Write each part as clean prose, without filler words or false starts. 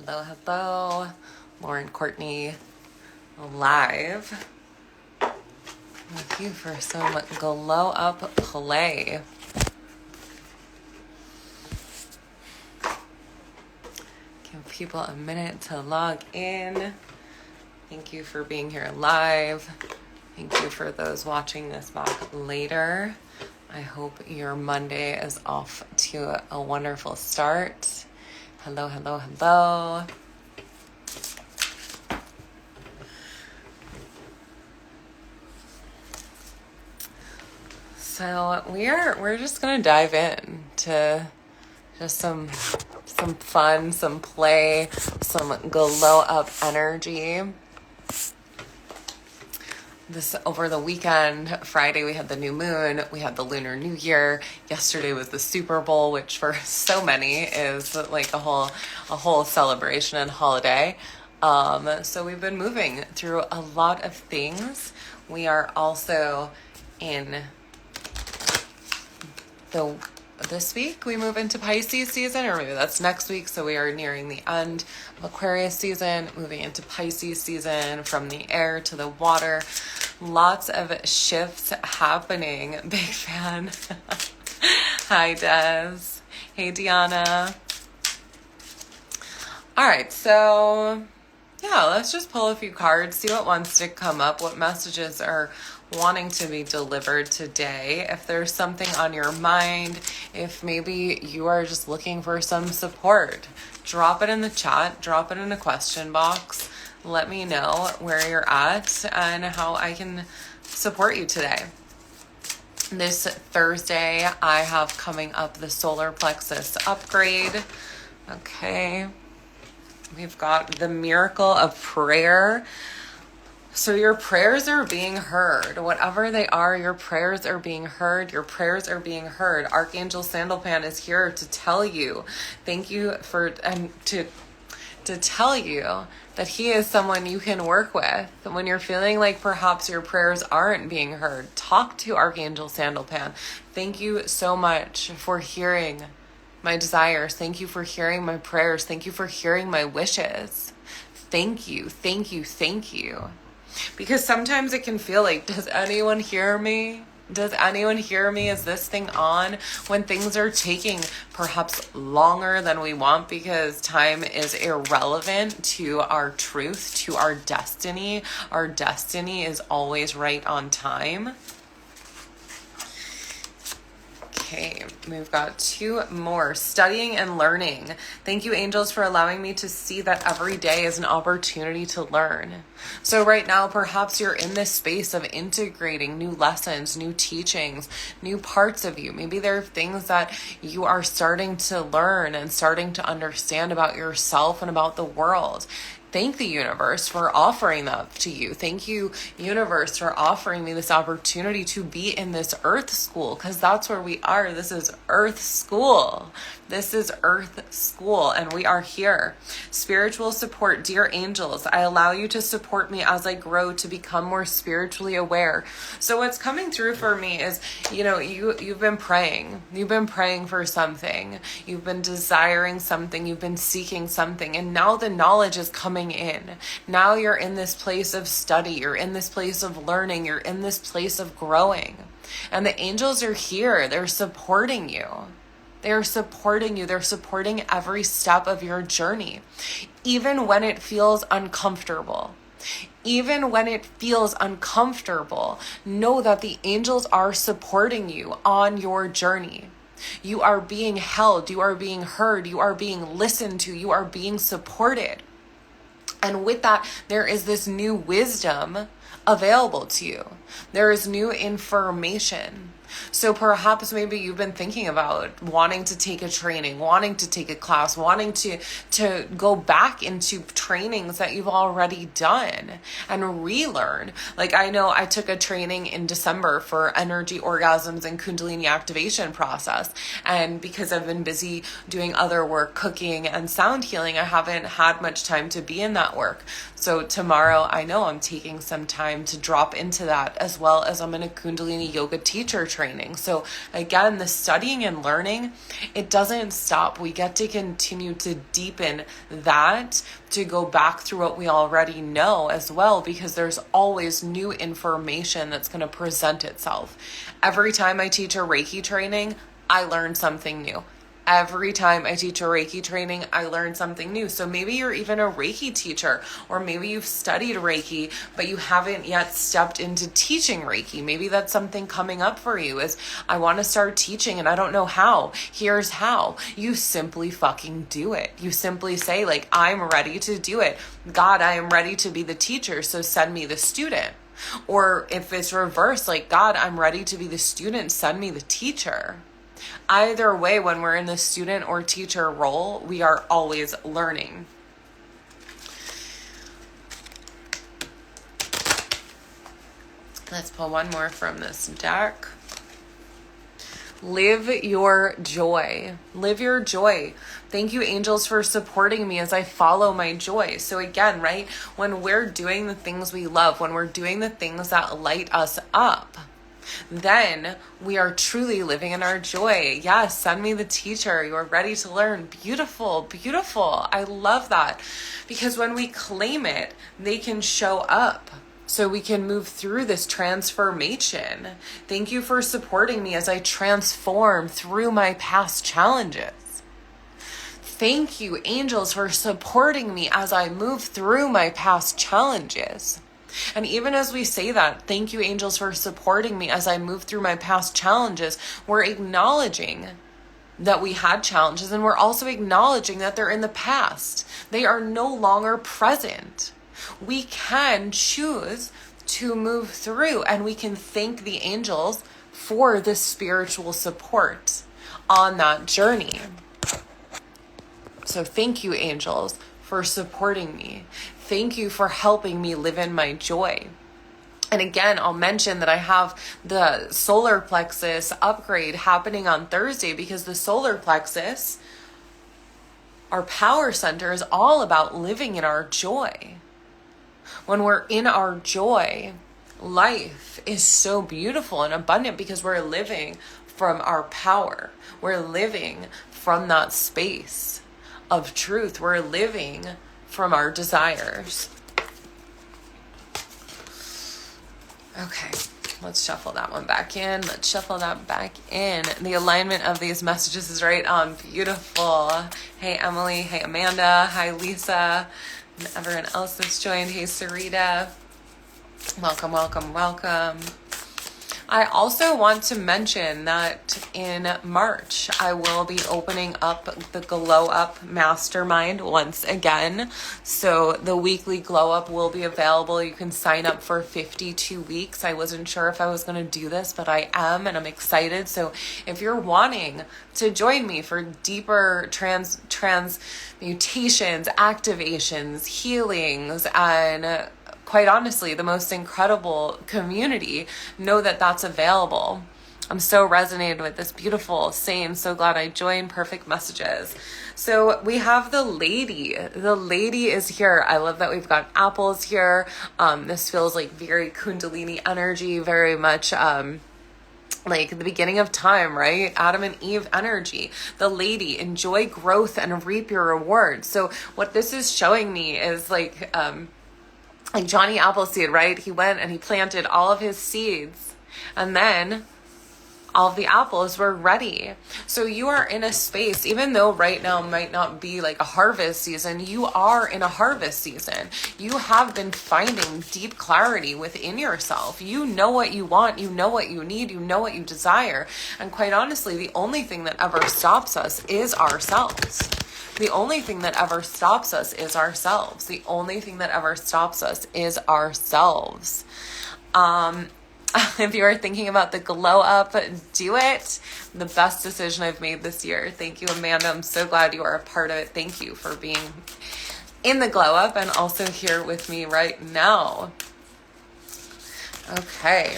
Hello. Lauren Courtney live with you for some glow up play. Give people a minute to log in. Thank you for being here live. Thank you for those watching this back later. I hope your Monday is off to a wonderful start. Hello. So we're just gonna dive in to just some fun, some play, some glow up energy. This over the weekend, Friday we had the new moon, we had the Lunar New Year. Yesterday was the Super Bowl, which for so many is like a whole celebration and holiday. So we've been moving through a lot of things. We are also in this week we move into Pisces season, or maybe that's next week. So we are nearing the end of Aquarius season, moving into Pisces season, from the air to the water. Lots of shifts happening. Big fan. Hi, Des. Hey, Deanna. All right, so yeah, let's just pull a few cards, see what wants to come up, what messages are wanting to be delivered today. If there's something on your mind, if maybe you are just looking for some support, drop it in the chat, drop it in a question box. Let me know where you're at and how I can support you today. This Thursday, I have coming up the solar plexus upgrade. Okay. We've got the miracle of prayer. So your prayers are being heard. Whatever they are, your prayers are being heard. Your prayers are being heard. Archangel Sandalpan is here to tell you, thank you for, and to tell you that he is someone you can work with. When you're feeling like perhaps your prayers aren't being heard, talk to Archangel Sandalpan. You so much for hearing my desires. Thank you for hearing my prayers. Thank you for hearing my wishes. Thank you. Because sometimes it can feel like, does anyone hear me? Does anyone hear me? Is this thing on? When things are taking perhaps longer than we want because time is irrelevant to our truth, to our destiny. Our destiny is always right on time. Okay, we've got two more. Studying and learning. Thank you, angels, for allowing me to see that every day is an opportunity to learn. So right now, perhaps you're in this space of integrating new lessons, new teachings, new parts of you. Maybe there are things that you are starting to learn and starting to understand about yourself and about the world. Thank the universe for offering that to you. Thank you, universe, for offering me this opportunity to be in this earth school, because that's where we are. This is earth school. This is earth school, and we are here. Spiritual support. Dear angels, I allow you to support me as I grow to become more spiritually aware. So what's coming through for me is, you've been praying. You've been praying for something. You've been desiring something. You've been seeking something. And now the knowledge is coming in. Now you're in this place of study. You're in this place of learning. You're in this place of growing. And the angels are here. They're supporting you. They're supporting you. They're supporting every step of your journey, even when it feels uncomfortable. Even when it feels uncomfortable, know that the angels are supporting you on your journey. You are being held. You are being heard. You are being listened to. You are being supported. And with that, there is this new wisdom available to you. There is new information. So perhaps maybe you've been thinking about wanting to take a training, wanting to take a class, wanting to go back into trainings that you've already done and relearn. Like, I know I took a training in December for energy orgasms and Kundalini activation process. And because I've been busy doing other work, cooking and sound healing, I haven't had much time to be in that work. So tomorrow, I know I'm taking some time to drop into that, as well as I'm in a Kundalini yoga teacher training. So again, the studying and learning, it doesn't stop. We get to continue to deepen that, to go back through what we already know as well, because there's always new information that's going to present itself. Every time I teach a Reiki training, I learn something new. Every time I teach a Reiki training, I learn something new. So maybe you're even a Reiki teacher, or maybe you've studied Reiki, but you haven't yet stepped into teaching Reiki. Maybe that's something coming up for you, is I want to start teaching and I don't know how. Here's how. You simply fucking do it. You simply say, like, I'm ready to do it. God, I am ready to be the teacher, so send me the student. Or if it's reversed, like, God, I'm ready to be the student, send me the teacher. Either way, when we're in the student or teacher role, we are always learning. Let's pull one more from this deck. Live your joy. Live your joy. Thank you, angels, for supporting me as I follow my joy. So again, right, when we're doing the things we love, when we're doing the things that light us up, then we are truly living in our joy. Yes, send me the teacher. You're ready to learn. Beautiful, beautiful. I love that. Because when we claim it, they can show up. So we can move through this transformation. Thank you for supporting me as I transform through my past challenges. Thank you, angels, for supporting me as I move through my past challenges. And even as we say that, thank you, angels, for supporting me as I move through my past challenges, we're acknowledging that we had challenges, and we're also acknowledging that they're in the past. They are no longer present. We can choose to move through, and we can thank the angels for this spiritual support on that journey. So thank you, angels, for supporting me. Thank you for helping me live in my joy. And again, I'll mention that I have the solar plexus upgrade happening on Thursday, because the solar plexus, our power center, is all about living in our joy. When we're in our joy, life is so beautiful and abundant, because we're living from our power. We're living from that space of truth. We're living from our desires. Okay, let's shuffle that one back in. Let's shuffle that back in. The alignment of these messages is right on. Beautiful. Hey, Emily. Hey, Amanda. Hi, Lisa. And everyone else that's joined. Hey, Sarita. Welcome, welcome, welcome. I also want to mention that in March, I will be opening up the Glow Up Mastermind once again. So the weekly Glow Up will be available. You can sign up for 52 weeks. I wasn't sure if I was going to do this, but I am, and I'm excited. So if you're wanting to join me for deeper transmutations, activations, healings, and quite honestly, the most incredible community, know that that's available. I'm so resonated with this. Beautiful. Same. So glad I joined. Perfect messages. So we have the lady. The lady is here. I love that we've got apples here. This feels like very Kundalini energy, very much like the beginning of time, right? Adam and Eve energy. The lady, enjoy growth and reap your rewards. So what this is showing me is like Johnny Appleseed, right? He went and he planted all of his seeds, and then all of the apples were ready. So you are in a space, even though right now might not be like a harvest season, you are in a harvest season. You have been finding deep clarity within yourself. You know what you want, you know what you need, you know what you desire. And quite honestly, the only thing that ever stops us is ourselves. The only thing that ever stops us is ourselves. The only thing that ever stops us is ourselves. If you are thinking about the Glow Up, do it. The best decision I've made this year. Thank you, Amanda. I'm so glad you are a part of it. Thank you for being in the Glow Up and also here with me right now. Okay.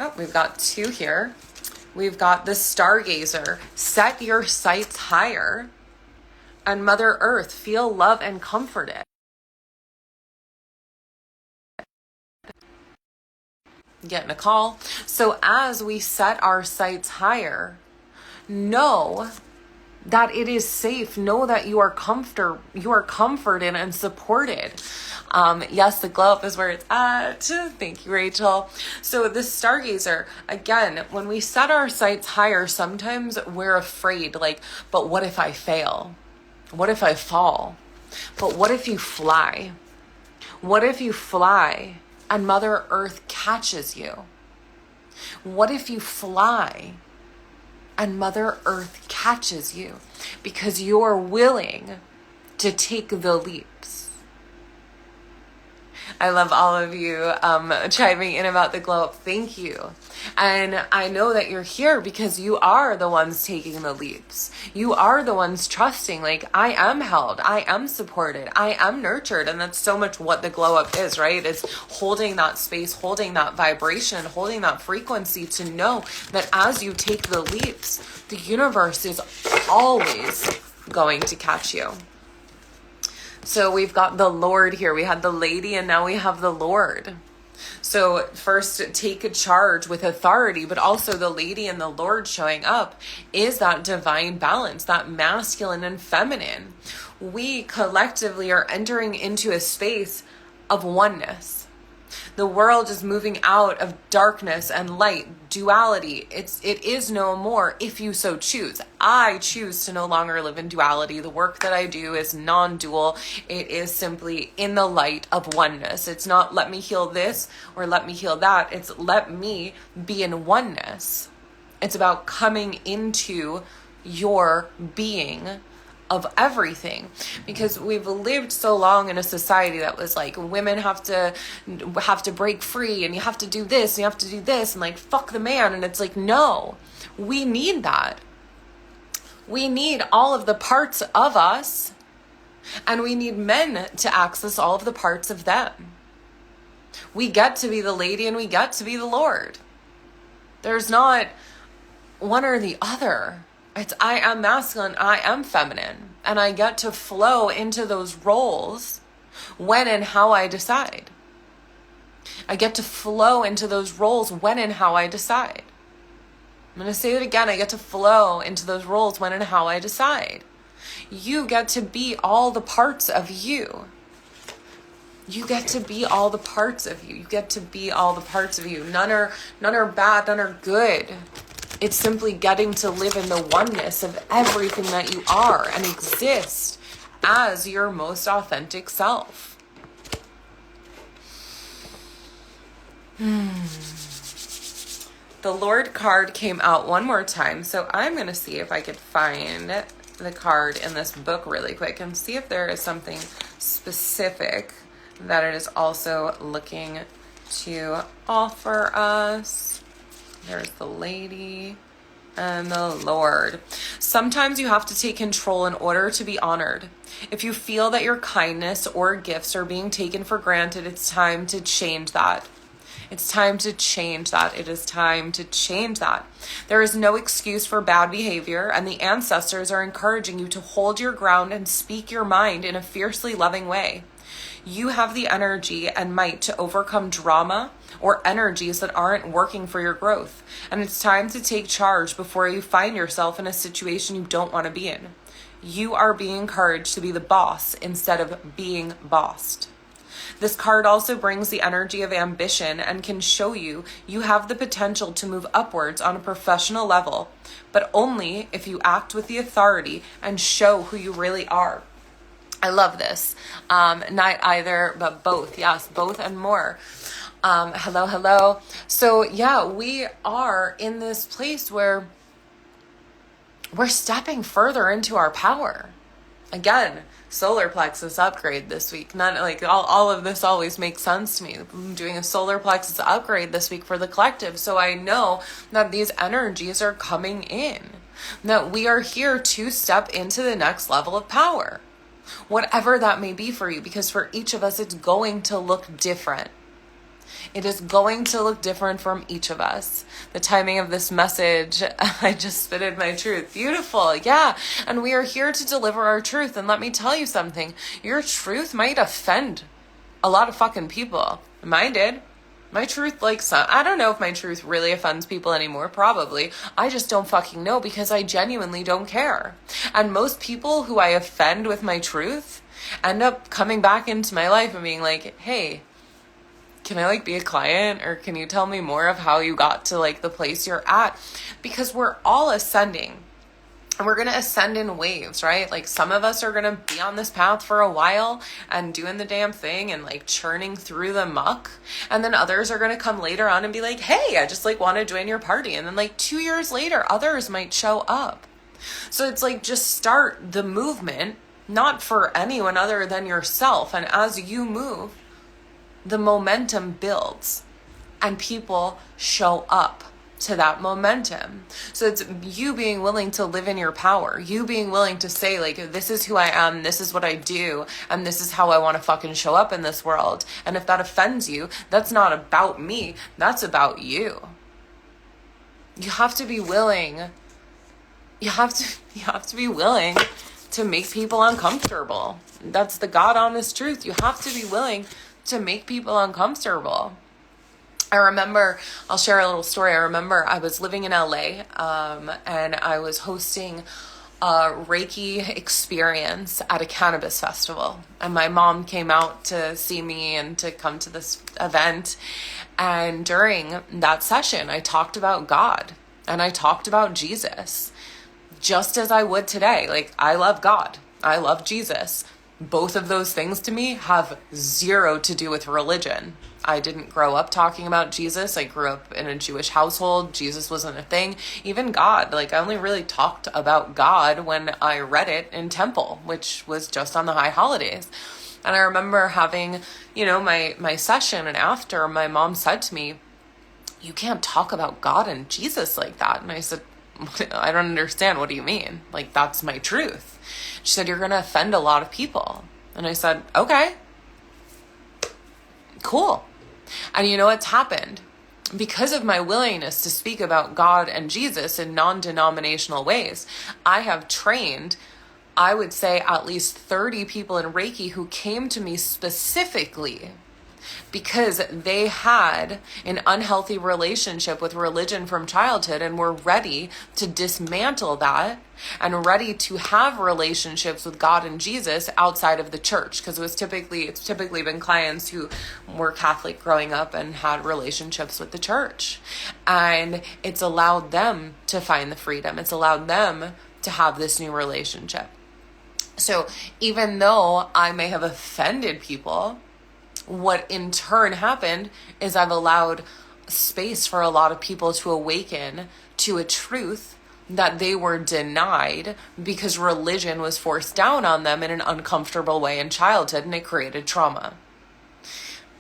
Oh, we've got two here. We've got the Stargazer. Set your sights higher. And Mother Earth, feel love and comforted. getting a call. So as we set our sights higher, know that it is safe. Know that you are comforted and supported. Yes, the glow up is where it's at. Thank you, Rachel. So the stargazer, again, when we set our sights higher, sometimes we're afraid, like, but what if I fail? What if I fall? But what if you fly? What if you fly and Mother Earth catches you? What if you fly and Mother Earth catches you because you're willing to take the leaps? I love all of you chiming in about the glow up. Thank you. And I know that you're here because you are the ones taking the leaps. You are the ones trusting, like, I am held, I am supported, I am nurtured. And that's so much what the glow up is, right? It's holding that space, holding that vibration, holding that frequency to know that as you take the leaps, the universe is always going to catch you. So we've got the Lord here. We had the lady and now we have the Lord. So first, take a charge with authority, but also the lady and the Lord showing up is that divine balance, that masculine and feminine. We collectively are entering into a space of oneness. The world is moving out of darkness and light, duality. It is no more if you so choose. I choose to no longer live in duality. The work that I do is non-dual. It is simply in the light of oneness. It's not let me heal this or let me heal that. It's let me be in oneness. It's about coming into your being of everything, because we've lived so long in a society that was like, women have to break free and you have to do this and you have to do this and like fuck the man. And it's like, no, we need that. We need all of the parts of us, and we need men to access all of the parts of them. We get to be the lady and we get to be the Lord. There's not one or the other. It's I am masculine, I am feminine, and I get to flow into those roles when and how I decide. I get to flow into those roles when and how I decide. I'm going to say it again. I get to flow into those roles when and how I decide. You get to be all the parts of you. You get to be all the parts of you. You get to be all the parts of you. None are bad, none are good. It's simply getting to live in the oneness of everything that you are and exist as your most authentic self. The Lord card came out one more time, so I'm going to see if I could find the card in this book really quick and see if there is something specific that it is also looking to offer us. There's the lady and the Lord. Sometimes you have to take control in order to be honored. If you feel that your kindness or gifts are being taken for granted, it's time to change that. It's time to change that. It is time to change that. There is no excuse for bad behavior, and the ancestors are encouraging you to hold your ground and speak your mind in a fiercely loving way. You have the energy and might to overcome drama or energies that aren't working for your growth. And it's time to take charge before you find yourself in a situation you don't want to be in. You are being encouraged to be the boss instead of being bossed. This card also brings the energy of ambition and can show you have the potential to move upwards on a professional level, but only if you act with the authority and show who you really are. I love this. Not either, but both. Yes, both and more. Hello. So yeah, we are in this place where we're stepping further into our power. Again, solar plexus upgrade this week. Not like all of this always makes sense to me. I'm doing a solar plexus upgrade this week for the collective. So I know that these energies are coming in, that we are here to step into the next level of power. Whatever that may be for you, because for each of us, it's going to look different. It is going to look different from each of us. The timing of this message, I just spitted my truth. Beautiful. Yeah. And we are here to deliver our truth. And let me tell you something. Your truth might offend a lot of fucking people. Mine did. My truth, like, I don't know if my truth really offends people anymore. Probably. I just don't fucking know because I genuinely don't care. And most people who I offend with my truth end up coming back into my life and being like, hey, can I like be a client, or can you tell me more of how you got to like the place you're at? Because we're all ascending. And we're going to ascend in waves, right? Like some of us are going to be on this path for a while and doing the damn thing and like churning through the muck. And then others are going to come later on and be like, hey, I just like want to join your party. And then like 2 years later, others might show up. So it's like, just start the movement, not for anyone other than yourself. And as you move, the momentum builds and people show up to that momentum. So it's you being willing to live in your power, you being willing to say like, this is who I am, this is what I do, and this is how I want to fucking show up in this world. And if that offends you, that's not about me, that's about you. You have to be willing. You have to be willing to make people uncomfortable. That's the God honest truth. You have to be willing to make people uncomfortable. I remember, I'll share a little story. I remember I was living in LA, and I was hosting a Reiki experience at a cannabis festival. And my mom came out to see me and to come to this event. And during that session, I talked about God and I talked about Jesus, just as I would today. Like, I love God. I love Jesus. Both of those things to me have zero to do with religion. I didn't grow up talking about Jesus. I grew up in a Jewish household. Jesus wasn't a thing. Even God, like I only really talked about God when I read it in temple, which was just on the high holidays. And I remember having, my session, and after, my mom said to me, you can't talk about God and Jesus like that. And I said, I don't understand. What do you mean? Like, that's my truth. She said, you're going to offend a lot of people. And I said, okay, cool. And you know what's happened? Because of my willingness to speak about God and Jesus in non-denominational ways, I have trained, I would say, at least 30 people in Reiki who came to me specifically because they had an unhealthy relationship with religion from childhood and were ready to dismantle that and ready to have relationships with God and Jesus outside of the church. Because it's typically been clients who were Catholic growing up and had relationships with the church. And it's allowed them to find the freedom. It's allowed them to have this new relationship. So even though I may have offended people, what in turn happened is I've allowed space for a lot of people to awaken to a truth that they were denied because religion was forced down on them in an uncomfortable way in childhood, and it created trauma.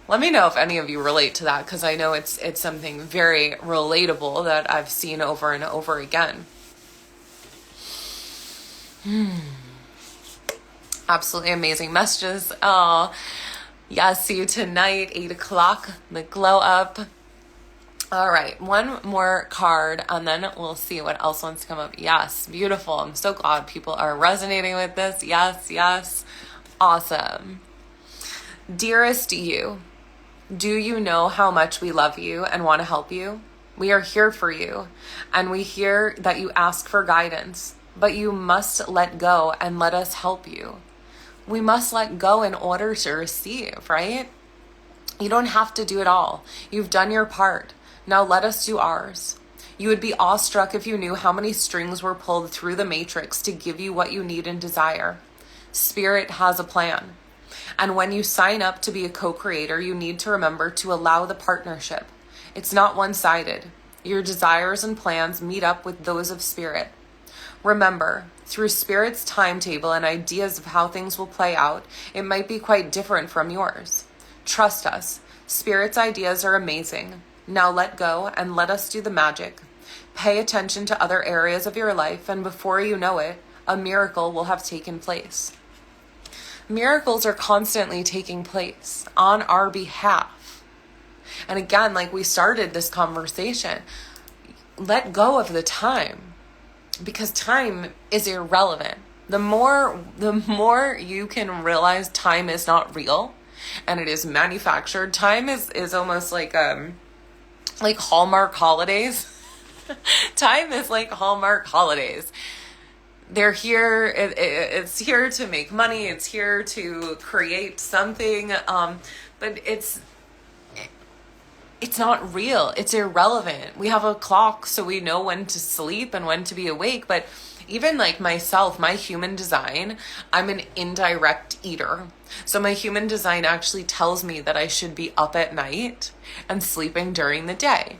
Let me know if any of you relate to that, because I know it's something very relatable that I've seen over and over again. Absolutely amazing messages. Oh, yeah, see you tonight, 8 o'clock, the glow up. All right, one more card, and then we'll see what else wants to come up. Yes, beautiful. I'm so glad people are resonating with this. Yes. Awesome. Dearest you, do you know how much we love you and want to help you? We are here for you, and we hear that you ask for guidance, but you must let go and let us help you. We must let go in order to receive, right? You don't have to do it all. You've done your part. Now let us do ours. You would be awestruck if you knew how many strings were pulled through the matrix to give you what you need and desire. Spirit has a plan. And when you sign up to be a co-creator, you need to remember to allow the partnership. It's not one-sided. Your desires and plans meet up with those of Spirit. Remember, through Spirit's timetable and ideas of how things will play out, it might be quite different from yours. Trust us, Spirit's ideas are amazing. Now let go and let us do the magic. Pay attention to other areas of your life, and before you know it, a miracle will have taken place. Miracles are constantly taking place on our behalf. And again, like we started this conversation, let go of the time. Because time is irrelevant. The more you can realize time is not real, and it is manufactured. Time is almost like Hallmark holidays. Time is like Hallmark holidays. They're here. It's here to make money. It's here to create something. But it's not real. It's irrelevant. We have a clock, so we know when to sleep and when to be awake. But even like myself, my human design, I'm an indirect eater. So my human design actually tells me that I should be up at night and sleeping during the day.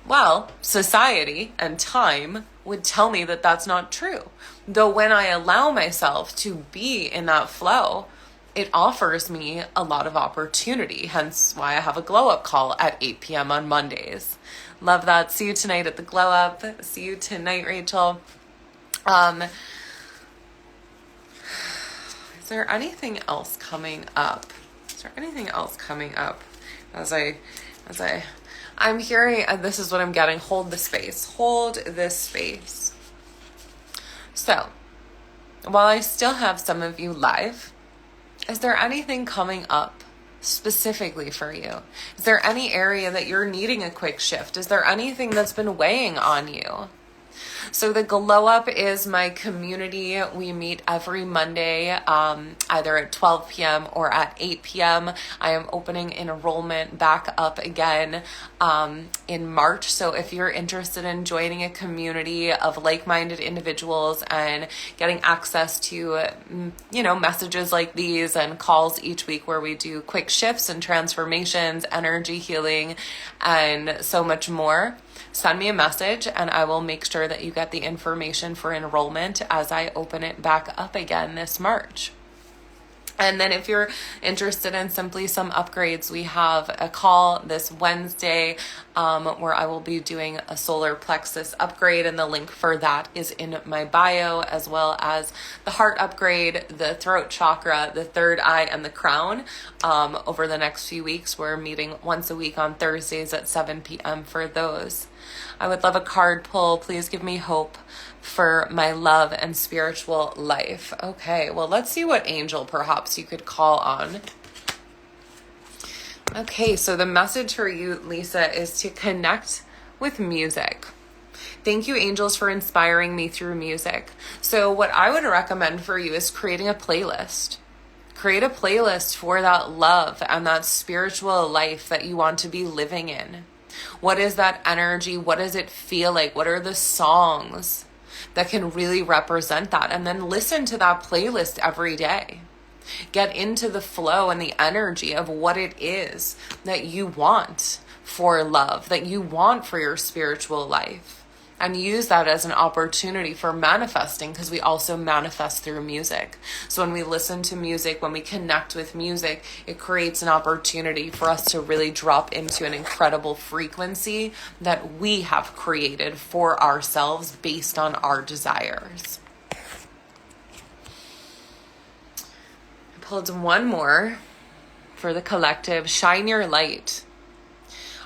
Well, society and time would tell me that that's not true. Though when I allow myself to be in that flow, it offers me a lot of opportunity. Hence why I have a glow up call at 8 p.m. on Mondays. Love that. See you tonight at the glow up. See you tonight, Rachel. Is there anything else coming up? I'm hearing, and this is what I'm getting, hold the space. Hold this space. So, while I still have some of you live, is there anything coming up specifically for you? Is there any area that you're needing a quick shift? Is there anything that's been weighing on you? So the Glow Up is my community. We meet every Monday, either at 12 p.m. or at 8 p.m. I am opening enrollment back up again in March. So if you're interested in joining a community of like-minded individuals and getting access to, messages like these and calls each week where we do quick shifts and transformations, energy healing, and so much more, send me a message and I will make sure that you get the information for enrollment as I open it back up again this March. And then if you're interested in simply some upgrades, we have a call this Wednesday where I will be doing a solar plexus upgrade, and the link for that is in my bio, as well as the heart upgrade, the throat chakra, the third eye, and the crown. Over the next few weeks, we're meeting once a week on Thursdays at 7 p.m. for those. I would love a card pull. Please give me hope for my love and spiritual life. Okay, well, let's see what angel perhaps you could call on. Okay, so the message for you, Lisa, is to connect with music. Thank you, angels, for inspiring me through music. So what I would recommend for you is creating a playlist. Create a playlist for that love and that spiritual life that you want to be living in. What is that energy? What does it feel like? What are the songs that can really represent that? And then listen to that playlist every day. Get into the flow and the energy of what it is that you want for love, that you want for your spiritual life. And use that as an opportunity for manifesting, because we also manifest through music. So when we listen to music, when we connect with music, it creates an opportunity for us to really drop into an incredible frequency that we have created for ourselves based on our desires. I pulled one more for the collective. Shine your light.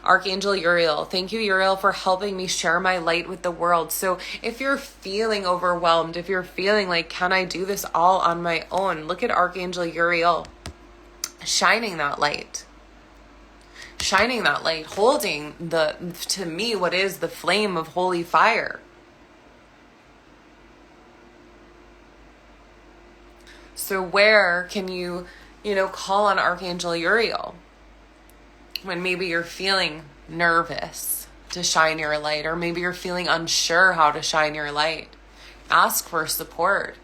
Archangel Uriel. Thank you, Uriel, for helping me share my light with the world. So if you're feeling overwhelmed, if you're feeling like, can I do this all on my own? Look at Archangel Uriel shining that light. Shining that light, holding to me, what is the flame of holy fire. So where can you call on Archangel Uriel? When maybe you're feeling nervous to shine your light, or maybe you're feeling unsure how to shine your light. Ask for support.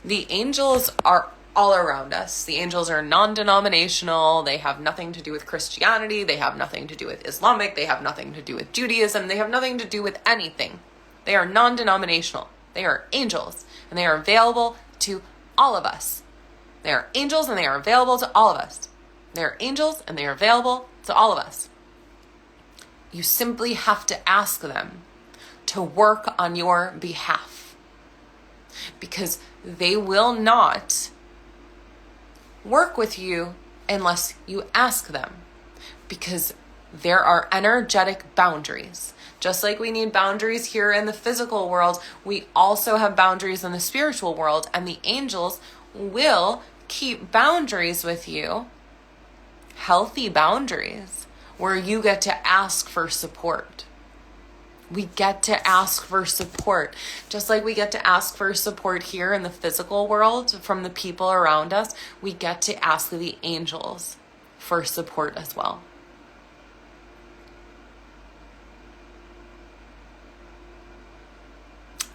The angels are all around us. The angels are non-denominational. They have nothing to do with Christianity. They have nothing to do with Islamic. They have nothing to do with Judaism. They have nothing to do with anything. They are non-denominational. They are angels, and they are available to all of us. They are angels, and they are available to all of us. They are angels, and they are available to all of us. You simply have to ask them to work on your behalf, because they will not work with you unless you ask them, because there are energetic boundaries. Just like we need boundaries here in the physical world, we also have boundaries in the spiritual world, and the angels will keep boundaries with you healthy boundaries where you get to ask for support. We get to ask for support. Just like we get to ask for support here in the physical world from the people around us, we get to ask the angels for support as well.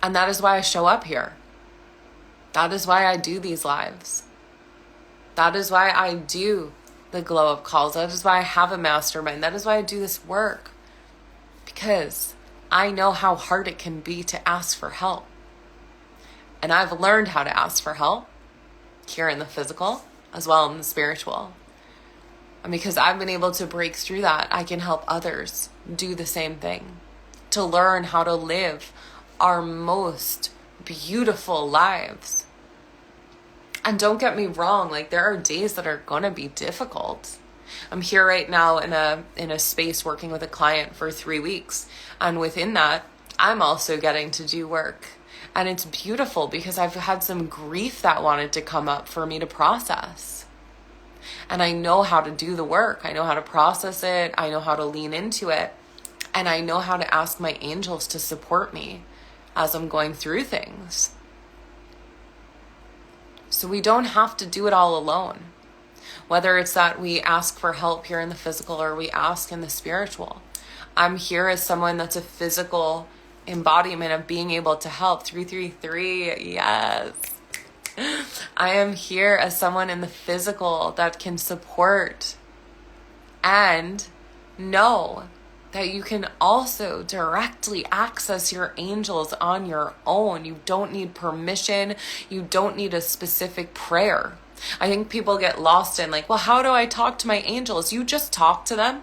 And that is why I show up here. That is why I do these lives. That is why I do the glow up calls. That is why I have a mastermind. That is why I do this work. Because I know how hard it can be to ask for help. And I've learned how to ask for help here in the physical as well in the spiritual. And because I've been able to break through that, I can help others do the same thing. To learn how to live our most beautiful lives. And don't get me wrong, like there are days that are going to be difficult. I'm here right now in a space working with a client for 3 weeks. And within that, I'm also getting to do work. And it's beautiful because I've had some grief that wanted to come up for me to process. And I know how to do the work. I know how to process it. I know how to lean into it. And I know how to ask my angels to support me as I'm going through things. So we don't have to do it all alone. Whether it's that we ask for help here in the physical or we ask in the spiritual. I'm here as someone that's a physical embodiment of being able to help. 333, yes. I am here as someone in the physical that can support and know that you can also directly access your angels on your own. You don't need permission. You don't need a specific prayer. I think people get lost in like, well, how do I talk to my angels? You just talk to them.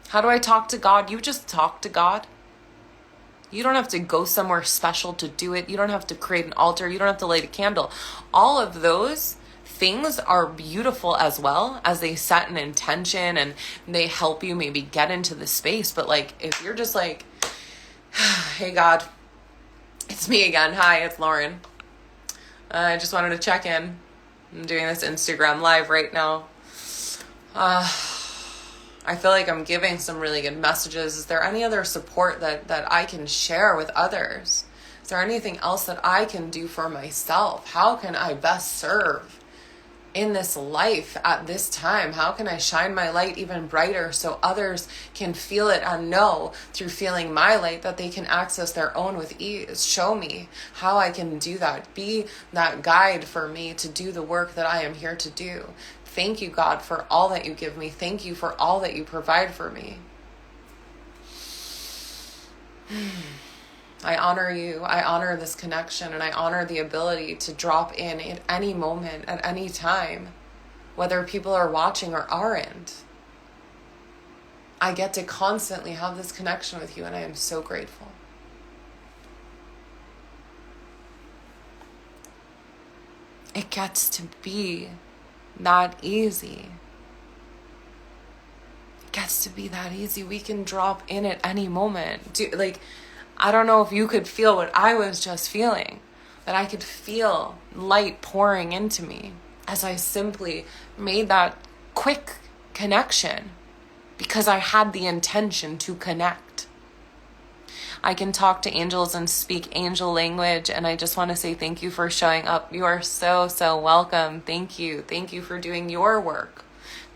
How do I talk to God? You just talk to God. You don't have to go somewhere special to do it. You don't have to create an altar. You don't have to light a candle. All of those things are beautiful as well as they set an intention and they help you maybe get into the space. But like, if you're just like, hey God, it's me again. Hi, it's Lauren. I just wanted to check in. I'm doing this Instagram live right now. I feel like I'm giving some really good messages. Is there any other support that I can share with others? Is there anything else that I can do for myself? How can I best serve in this life at this time? How can I shine my light even brighter so others can feel it and know through feeling my light that they can access their own with ease? Show me how I can do that. Be that guide for me to do the work that I am here to do. Thank you, God, for all that you give me. Thank you for all that you provide for me. I honor you. I honor this connection, and I honor the ability to drop in at any moment, at any time, whether people are watching or aren't. I get to constantly have this connection with you, and I am so grateful. It gets to be that easy. It gets to be that easy. We can drop in at any moment. I don't know if you could feel what I was just feeling, that I could feel light pouring into me as I simply made that quick connection because I had the intention to connect. I can talk to angels and speak angel language, and I just want to say thank you for showing up. You are so, so welcome. Thank you. Thank you for doing your work.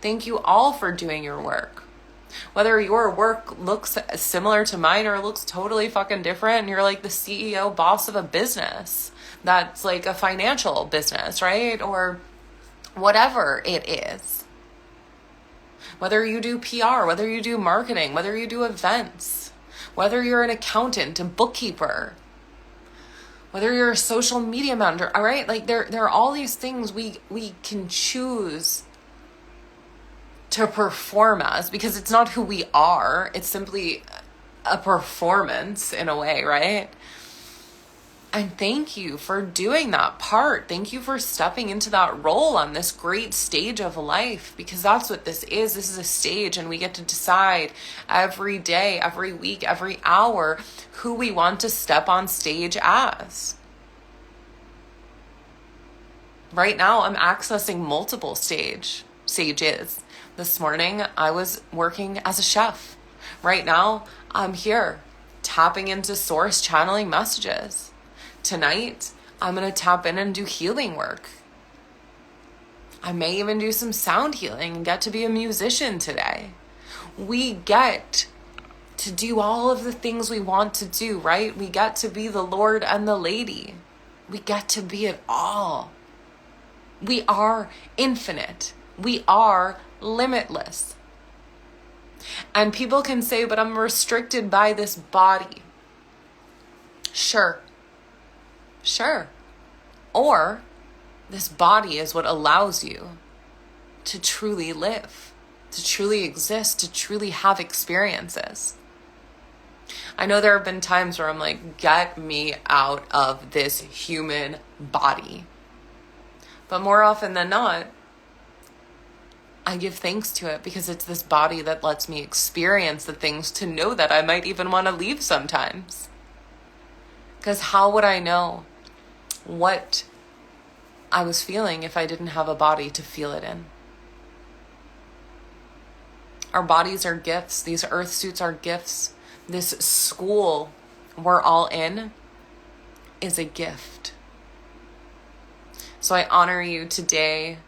Thank you all for doing your work. Whether your work looks similar to mine or looks totally fucking different, and you're like the CEO boss of a business that's like a financial business, right? Or whatever it is. Whether you do PR, whether you do marketing, whether you do events, whether you're an accountant, a bookkeeper, whether you're a social media manager, all right? Like there are all these things we can choose to perform as, because it's not who we are. It's simply a performance in a way, right? And thank you for doing that part. Thank you for stepping into that role on this great stage of life, because that's what this is. This is a stage, and we get to decide every day, every week, every hour who we want to step on stage as. Right now, I'm accessing multiple stages sages. This morning, I was working as a chef. Right now, I'm here tapping into source, channeling messages. Tonight, I'm going to tap in and do healing work. I may even do some sound healing and get to be a musician today. We get to do all of the things we want to do, right? We get to be the Lord and the Lady. We get to be it all. We are infinite. We are limitless. And people can say, but I'm restricted by this body. Sure. Or this body is what allows you to truly live, to truly exist, to truly have experiences. I know there have been times where I'm like, get me out of this human body. But more often than not, I give thanks to it because it's this body that lets me experience the things to know that I might even want to leave sometimes. Because how would I know what I was feeling if I didn't have a body to feel it in? Our bodies are gifts. These earth suits are gifts. This school we're all in is a gift. So I honor you today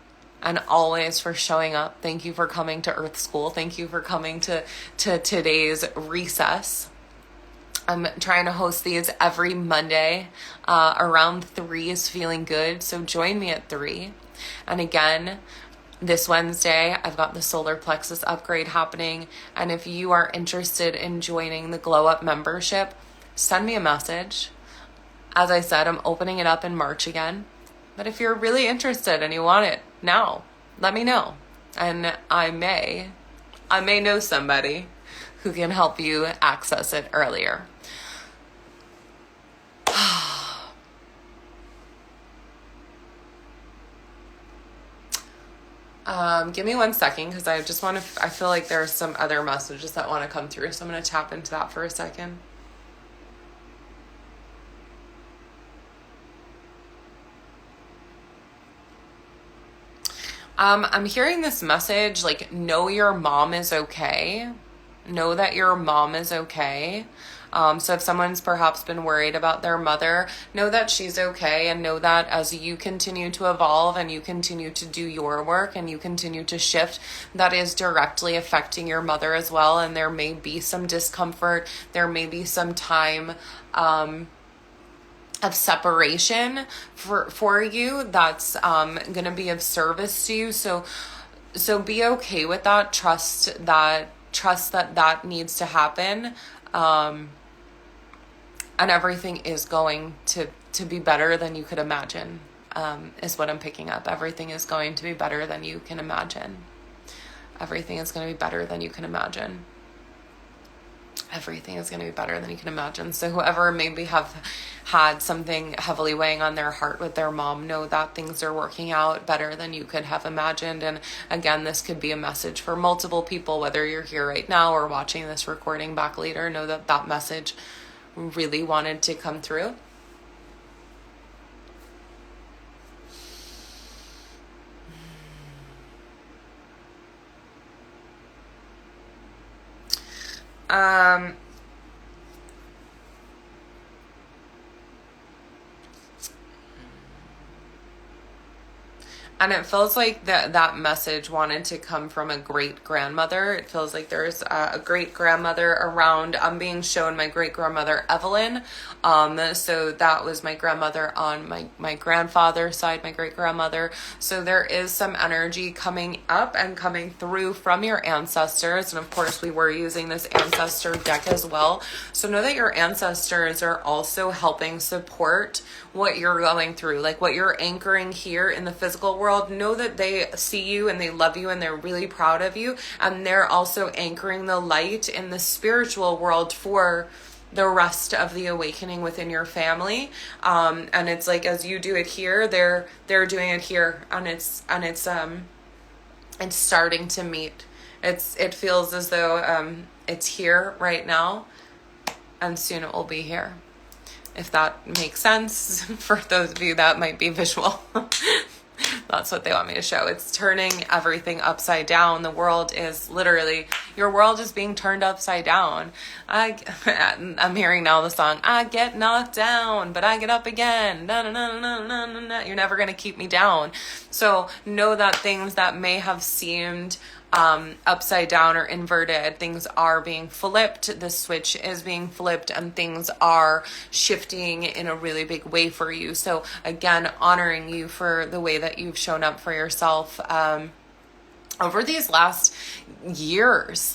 and always for showing up. Thank you for coming to Earth School. Thank you for coming to today's recess. I'm trying to host these every Monday. Around 3 is feeling good, so join me at 3. And again, this Wednesday, I've got the solar plexus upgrade happening. And if you are interested in joining the Glow Up membership, send me a message. As I said, I'm opening it up in March again. But if you're really interested and you want it now, let me know. And I may know somebody who can help you access it earlier. Give me 1 second because I feel like there are some other messages that want to come through. So I'm going to tap into that for a second. I'm hearing this message, like, know your mom is okay. Know that your mom is okay. So if someone's perhaps been worried about their mother, know that she's okay, and know that as you continue to evolve and you continue to do your work and you continue to shift, that is directly affecting your mother as well. And there may be some discomfort. There may be some time, of separation for you that's going to be of service to you. So be okay with that. Trust that needs to happen. And everything is going to be better than you could imagine, is what I'm picking up. Everything is going to be better than you can imagine. Everything is going to be better than you can imagine. Everything is going to be better than you can imagine. So whoever maybe have had something heavily weighing on their heart with their mom, know that things are working out better than you could have imagined. And again, this could be a message for multiple people, whether you're here right now or watching this recording back later. Know that that message really wanted to come through. And it feels like that message wanted to come from a great-grandmother. It feels like there's a great-grandmother around. I'm being shown my great-grandmother, Evelyn. So that was my grandmother on my grandfather's side, my great-grandmother. So there is some energy coming up and coming through from your ancestors. And of course, we were using this ancestor deck as well. So know that your ancestors are also helping support what you're going through, like what you're anchoring here in the physical world. Know that they see you and they love you and they're really proud of you. And they're also anchoring the light in the spiritual world for the rest of the awakening within your family. And it's like, as you do it here, they're doing it here, and it's starting to meet. It feels as though it's here right now, and soon it will be here. If that makes sense for those of you that might be visual. That's what they want me to show. It's turning everything upside down. The world is literally, your world is being turned upside down. I'm hearing now the song, I get knocked down, but I get up again. Na, na, na, na, na, na, na. You're never going to keep me down. So know that things that may have seemed upside down or inverted, things are being flipped. The switch is being flipped and things are shifting in a really big way for you. So again, honoring you for the way that you've shown up for yourself over these last years,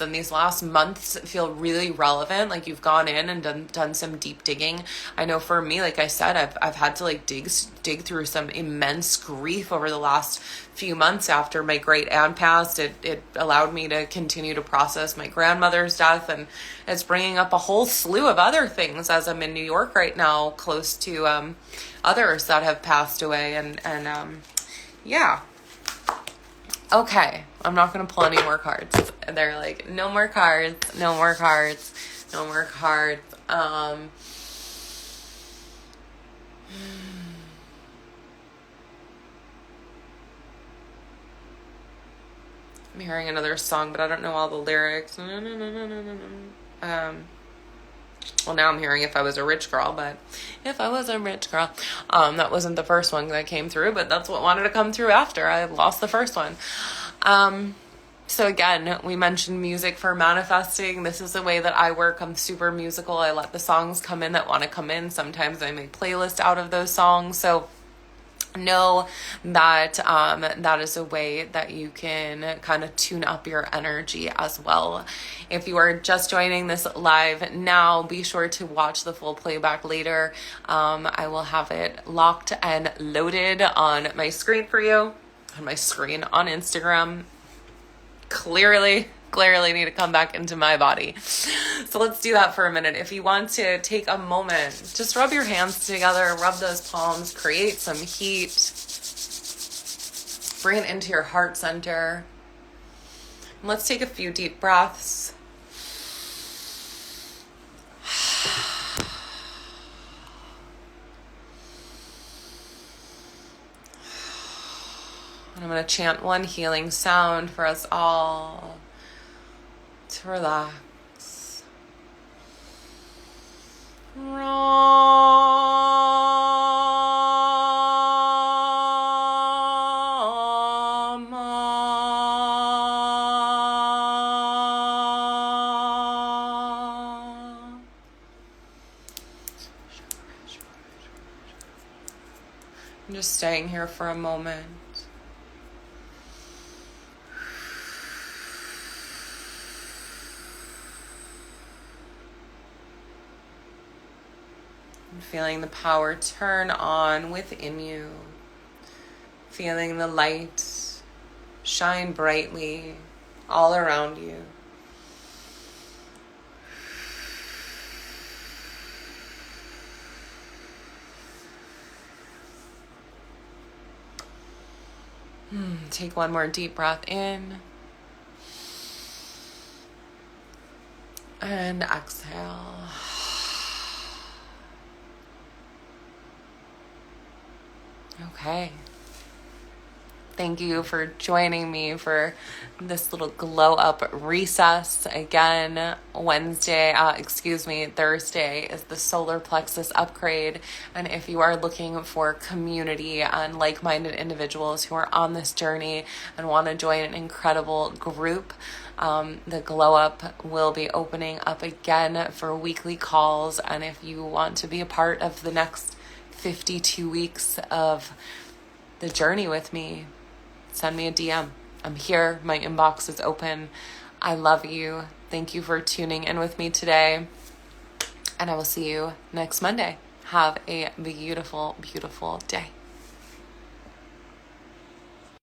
and these last months feel really relevant. Like you've gone in and done some deep digging. I know for me, like I said, I've had to like dig through some immense grief over the last few months after my great aunt passed. It allowed me to continue to process my grandmother's death, and it's bringing up a whole slew of other things as I'm in New York right now, close to others that have passed away, and yeah. Okay, I'm not going to pull any more cards. They're like, no more cards, no more cards, no more cards. I'm hearing another song, but I don't know all the lyrics. Well, now I'm hearing If I Was a Rich Girl, but if I was a rich girl, that wasn't the first one that came through, but that's what wanted to come through after I lost the first one. So again, we mentioned music for manifesting. This is the way that I work. I'm super musical. I let the songs come in that want to come in. Sometimes I make playlists out of those songs. So know that that is a way that you can kind of tune up your energy as well. If you are just joining this live now, be sure to watch the full playback later. I will have it locked and loaded on my screen for you, on my screen on Instagram. Clearly need to come back into my body. So let's do that for a minute. If you want to take a moment, just rub your hands together, rub those palms, create some heat, bring it into your heart center. And let's take a few deep breaths. And I'm going to chant one healing sound for us all to relax. I'm just staying here for a moment. Feeling the power turn on within you. Feeling the light shine brightly all around you. Take one more deep breath in. And exhale. Okay. Thank you for joining me for this little glow up recess. Again, Thursday is the solar plexus upgrade. And if you are looking for community and like-minded individuals who are on this journey and want to join an incredible group, the glow up will be opening up again for weekly calls. And if you want to be a part of the next 52 weeks of the journey with me, send me a DM. I'm here. My inbox is open. I love you. Thank you for tuning in with me today. And I will see you next Monday. Have a beautiful, beautiful day.